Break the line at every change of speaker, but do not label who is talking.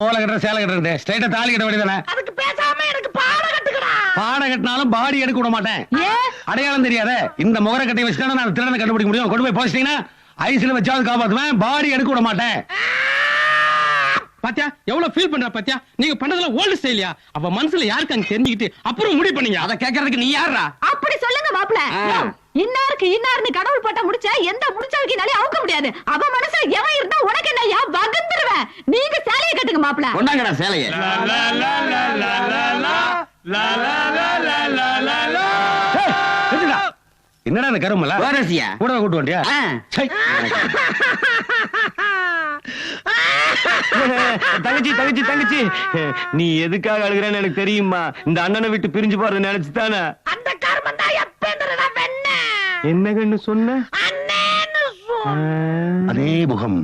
போல கட்டுற சேலை கட்டுறது ஸ்ட்ரைட்டா தாலி கட்ட வேண்டியதானே.
அதுக்கு பேசாம எனக்கு பாட கட்டுக்கடா.
பாட கட்டினாலும் பாடி எடுக்க விட மாட்டேன். அடையாளம் தெரியாத இந்த முகர கட்டி வச்சுட்டா நான் திருடனை கண்டுபிடிக்க முடியும். கொண்டு போய் போச்சிட்டீங்கன்னா ஐஸ்ல வச்சாவது காப்பாத்துவேன். பாடி எடுக்க விட மாட்டேன்.
பாத்தியா எவ்வளவு ஃபீல் பண்ற பாத்தியா? நீங்க பண்ணதெல்லாம் ஓல்டு ஸ்டைலியா? அப்ப மனசுல யாருக்கு அங்க தெரிஞ்சுக்கிட்டு அப்புறம் முடிவு பண்ணீங்க.
அத கேக்குறதுக்கு நீ யாரா?
அப்படி சொல்லுங்க மாப்ள. இன்னாருக்கு இன்னார்னு கடவுள் போட்ட முடிச்ச எந்த முடிச்சவக்கினாலே அவுக்க முடியாது. அவ மனசுல எவன் இருந்தா உனக்கு என்னையா வகுந்துருவேன். நீங்க சேலையை கட்டுங்க மாப்ள.
கொண்டாங்கடா சேலையை. என்னடா இந்த கருமல கூட கூட்டு வண்டியா?
தங்கச்சி தங்கச்சி தங்கச்சி, நீ எதுக்காக அழுகிறேன்னு எனக்கு தெரியுமா? இந்த அண்ணனை விட்டு பிரிஞ்சு போறத நினைச்சுதானே.
அந்த கர்மம் தான் எப்ப
என்ன கண்ணு சொன்ன?
அண்ணேன்னு
அதே முகம்